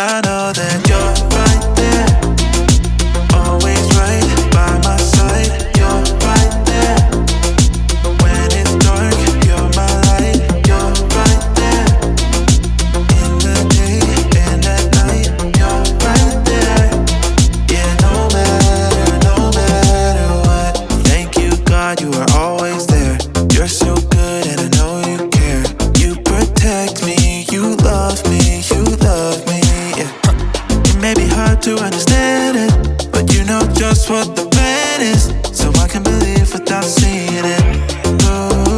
I know that you're right there, always right by my side. You're right there, when it's dark, you're my light. You're right there, in the day and at night. You're right there, yeah, no matter what. Thank you, God, you are always there. You're so good and I know you care. You protect me, you love me, yeah. It may be hard to understand it, but you know just what the plan is, so I can believe without seeing it. Ooh,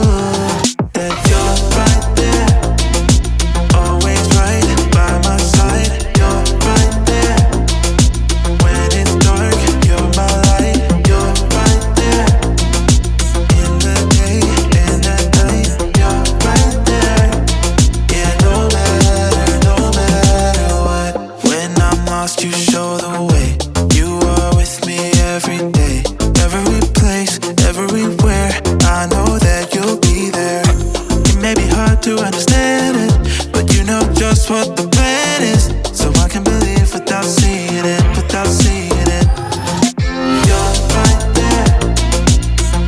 that you're right there, always right by my side. You're right there, when it's dark, you're my light. You're right there, in the day and at night. You're right there, yeah, no matter what. When I'm lost, you show the way. You are with me every day, every place, everywhere. I know that you'll be there. It may be hard to understand it, but you know just what the plan is, so I can believe without seeing it, without seeing it. You're right there,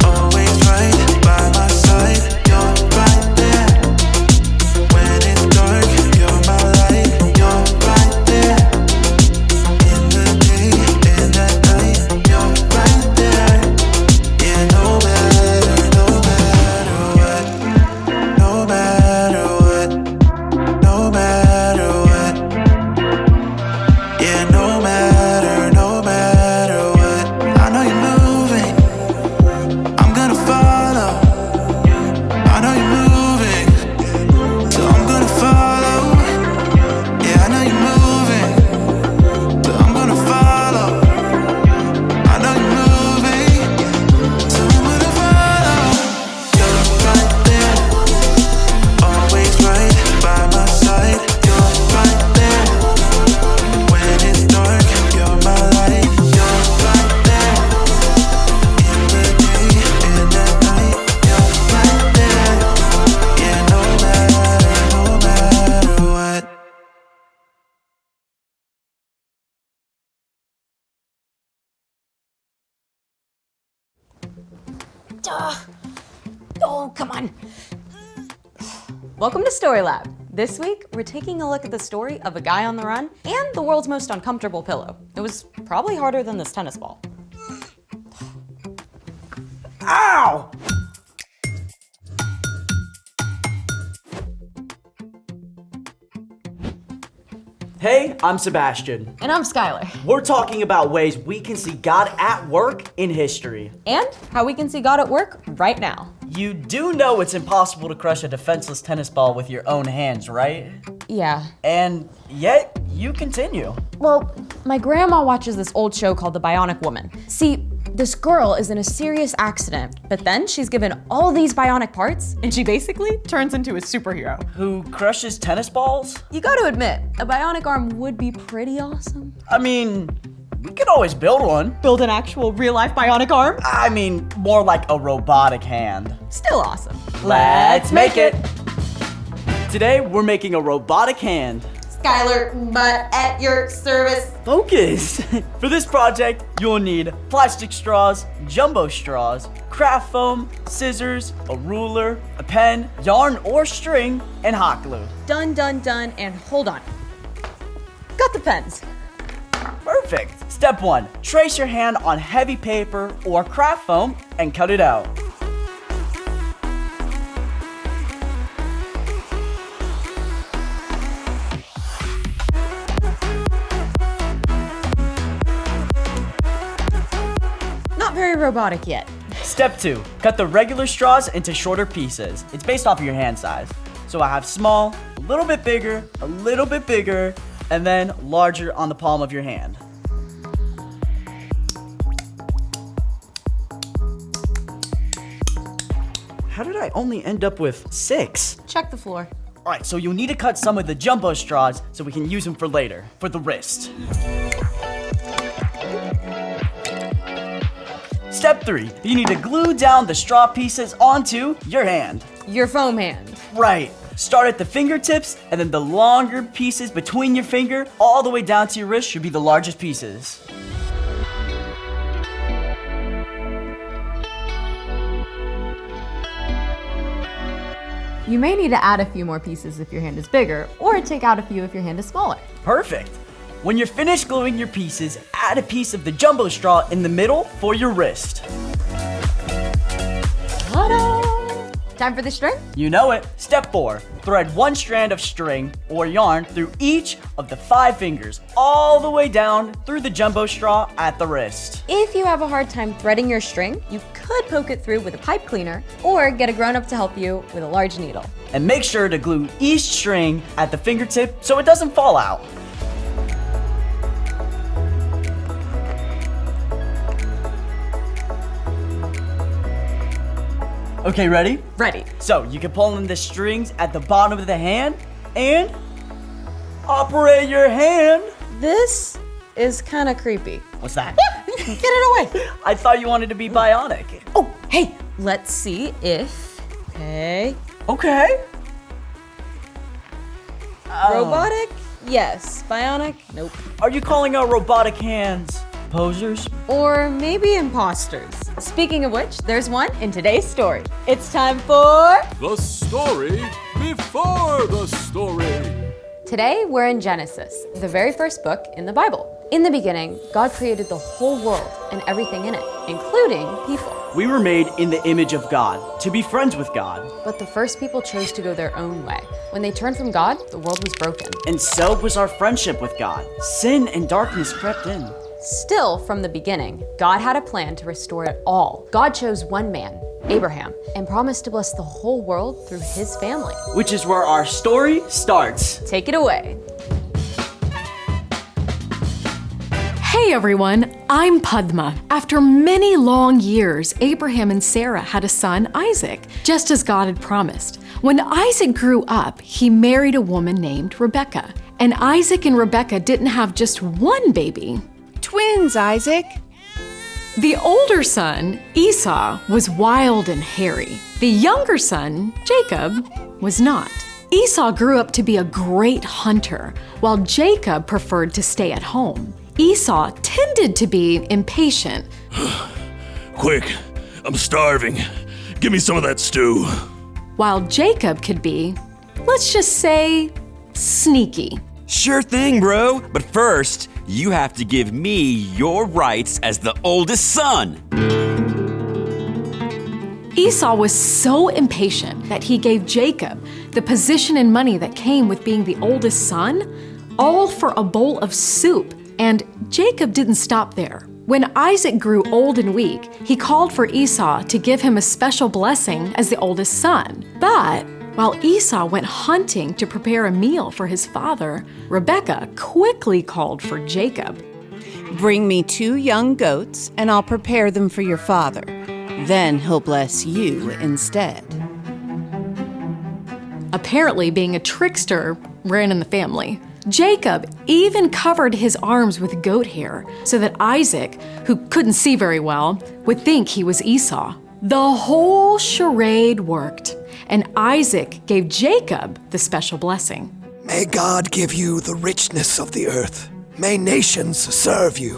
always right by my side. You're right there, when it's dark, you're my light. You're right there, in the day and at night. You're right there, yeah, no matter what, no matter what, no matter what, yeah, no matter what. I know you're moving, I'm gonna follow. I know you're moving, so I'm gonna follow. Yeah, I know you're moving, so I'm gonna follow. I know you're moving, so I'm gonna follow. You're right there, always right by my side. You're right there, when it's dark, you're my light. You're right there, in the day and at night. You're right there, yeah, no matter what. Oh, come on. Welcome to Story Lab. This week, we're taking a look at the story of a guy on the run and the world's most uncomfortable pillow. It was probably harder than this tennis ball. Ow! Hey, I'm Sebastian. And I'm Skylar. We're talking about ways we can see God at work in history. And how we can see God at work right now. You do know it's impossible to crush a defenseless tennis ball with your own hands, right? Yeah. And yet, you continue. Well, my grandma watches this old show called The Bionic Woman. See, this girl is in a serious accident, but then she's given all these bionic parts, and she basically turns into a superhero. Who crushes tennis balls? You gotta admit, a bionic arm would be pretty awesome. I mean, we could always build one. Build an actual real-life bionic arm? I mean, more like a robotic hand. Still awesome. Let's make it! Today, we're making a robotic hand. Skylar, but at your service. Focus! For this project, you'll need plastic straws, jumbo straws, craft foam, scissors, a ruler, a pen, yarn or string, and hot glue. Done, and hold on. Got the pens. Perfect! Step 1. Trace your hand on heavy paper or craft foam and cut it out. Not very robotic yet. Step 2. Cut the regular straws into shorter pieces. It's based off of your hand size. So I have small, a little bit bigger, and then larger on the palm of your hand. How did I only end up with 6? Check the floor. Alright, so you'll need to cut some of the jumbo straws so we can use them for later, for the wrist. Step 3, you need to glue down the straw pieces onto your hand. Your foam hand. Right. Start at the fingertips, and then the longer pieces between your finger all the way down to your wrist should be the largest pieces. You may need to add a few more pieces if your hand is bigger, or take out a few if your hand is smaller. Perfect. When you're finished gluing your pieces, add a piece of the jumbo straw in the middle for your wrist. Ta-da! Time for the string? You know it. Step 4. Thread one strand of string or yarn through each of the 5 fingers, all the way down through the jumbo straw at the wrist. If you have a hard time threading your string, you could poke it through with a pipe cleaner or get a grown-up to help you with a large needle. And make sure to glue each string at the fingertip so it doesn't fall out. Okay, ready? Ready. So you can pull in the strings at the bottom of the hand and operate your hand. This is kind of creepy. What's that? Get it away. I thought you wanted to be bionic. Oh, hey, let's see if, okay. Robotic? Yes. Bionic? Nope. Are you calling our robotic hands posers? Or maybe imposters. Speaking of which, there's one in today's story. It's time for... The story before the story. Today, we're in Genesis, the very first book in the Bible. In the beginning, God created the whole world and everything in it, including people. We were made in the image of God, to be friends with God. But the first people chose to go their own way. When they turned from God, the world was broken. And so was our friendship with God. Sin and darkness crept in. Still, from the beginning, God had a plan to restore it all. God chose one man, Abraham, and promised to bless the whole world through his family. Which is where our story starts. Take it away. Hey everyone, I'm Padma. After many long years, Abraham and Sarah had a son, Isaac, just as God had promised. When Isaac grew up, he married a woman named Rebecca. And Isaac and Rebecca didn't have just one baby. Twins, Isaac. The older son, Esau, was wild and hairy. The younger son, Jacob, was not. Esau grew up to be a great hunter, while Jacob preferred to stay at home. Esau tended to be impatient. Quick, I'm starving. Give me some of that stew. While Jacob could be, let's just say, sneaky. Sure thing, bro. But first, you have to give me your rights as the oldest son. Esau was so impatient that he gave Jacob the position and money that came with being the oldest son, all for a bowl of soup. And Jacob didn't stop there. When Isaac grew old and weak, he called for Esau to give him a special blessing as the oldest son. But while Esau went hunting to prepare a meal for his father, Rebekah quickly called for Jacob. Bring me 2 young goats, and I'll prepare them for your father. Then he'll bless you instead. Apparently, being a trickster ran in the family. Jacob even covered his arms with goat hair so that Isaac, who couldn't see very well, would think he was Esau. The whole charade worked, and Isaac gave Jacob the special blessing. May God give you the richness of the earth. May nations serve you.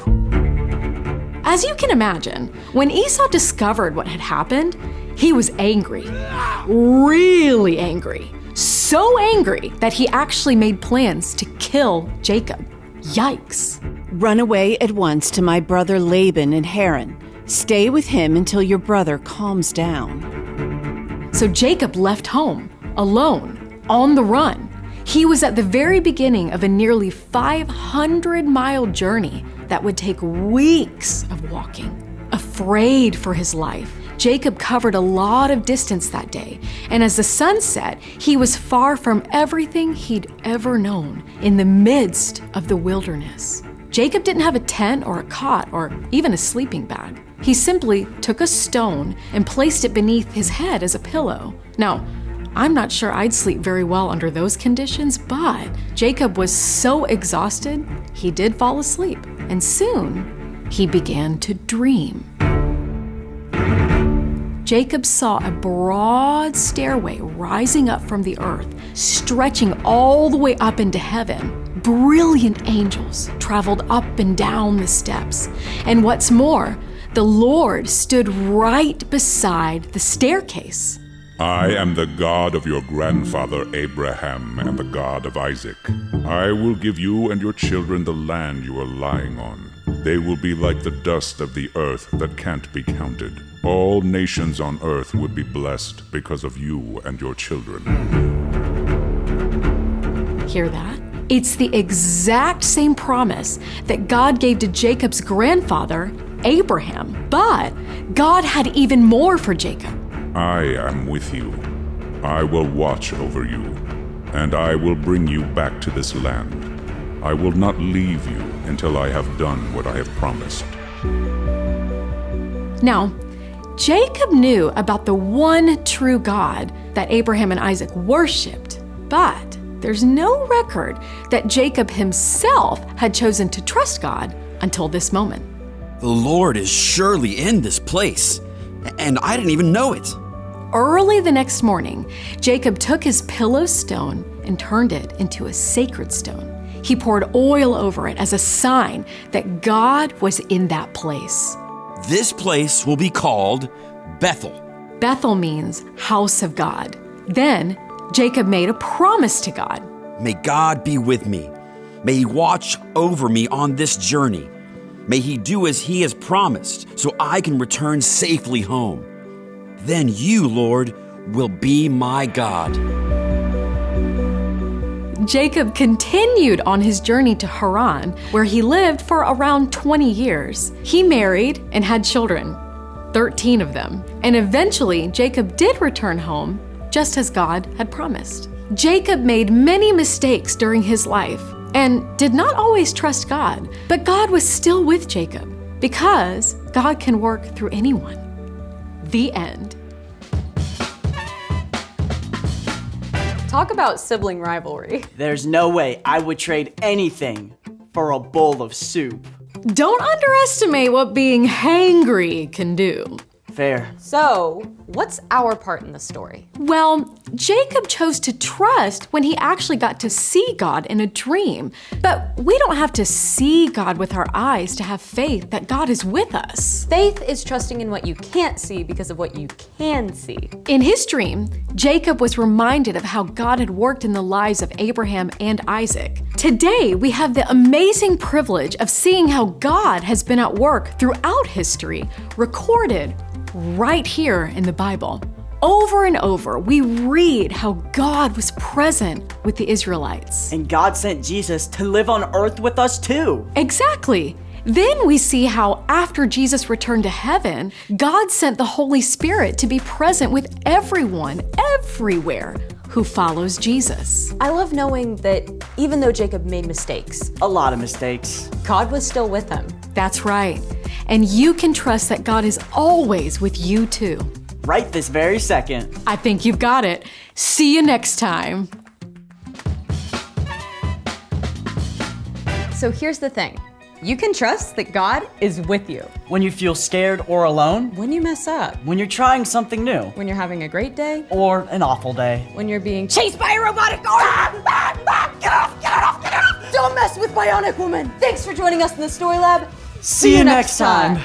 As you can imagine, when Esau discovered what had happened, he was angry. Really angry. So angry that he actually made plans to kill Jacob. Yikes. Run away at once to my brother Laban in Haran. Stay with him until your brother calms down. So Jacob left home, alone, on the run. He was at the very beginning of a nearly 500-mile journey that would take weeks of walking. Afraid for his life, Jacob covered a lot of distance that day, and as the sun set, he was far from everything he'd ever known, in the midst of the wilderness. Jacob didn't have a tent or a cot or even a sleeping bag. He simply took a stone and placed it beneath his head as a pillow. Now, I'm not sure I'd sleep very well under those conditions, but Jacob was so exhausted, he did fall asleep, and soon he began to dream. Jacob saw a broad stairway rising up from the earth, stretching all the way up into heaven. Brilliant angels traveled up and down the steps. And what's more, the Lord stood right beside the staircase. I am the God of your grandfather Abraham and the God of Isaac. I will give you and your children the land you are lying on. They will be like the dust of the earth that can't be counted. All nations on earth would be blessed because of you and your children. Hear that? It's the exact same promise that God gave to Jacob's grandfather, Abraham. But God had even more for Jacob. I am with you. I will watch over you, and I will bring you back to this land. I will not leave you until I have done what I have promised. Now, Jacob knew about the one true God that Abraham and Isaac worshipped, but there's no record that Jacob himself had chosen to trust God until this moment. The Lord is surely in this place, and I didn't even know it. Early the next morning, Jacob took his pillow stone and turned it into a sacred stone. He poured oil over it as a sign that God was in that place. This place will be called Bethel. Bethel means house of God. Then Jacob made a promise to God. May God be with me. May He watch over me on this journey. May He do as He has promised so I can return safely home. Then you, Lord, will be my God. Jacob continued on his journey to Haran, where he lived for around 20 years. He married and had children, 13 of them. And eventually, Jacob did return home, just as God had promised. Jacob made many mistakes during his life and did not always trust God, but God was still with Jacob because God can work through anyone. The end. Talk about sibling rivalry. There's no way I would trade anything for a bowl of soup. Don't underestimate what being hangry can do. Fair. So, what's our part in the story? Well, Jacob chose to trust when he actually got to see God in a dream. But we don't have to see God with our eyes to have faith that God is with us. Faith is trusting in what you can't see because of what you can see. In his dream, Jacob was reminded of how God had worked in the lives of Abraham and Isaac. Today, we have the amazing privilege of seeing how God has been at work throughout history, recorded right here in the Bible. Over and over, we read how God was present with the Israelites. And God sent Jesus to live on earth with us too. Exactly. Then we see how after Jesus returned to heaven, God sent the Holy Spirit to be present with everyone, everywhere, who follows Jesus. I love knowing that even though Jacob made mistakes, A lot of mistakes. God was still with him. That's right. And you can trust that God is always with you too. Right this very second. I think you've got it. See you next time. So here's the thing. You can trust that God is with you. When you feel scared or alone, When you mess up, when you're trying something new, when you're having a great day, or an awful day. when you're being chased by a robotic arm. Get off, get off, get off! Don't mess with Bionic Woman! Thanks for joining us in the Story Lab. See you next time.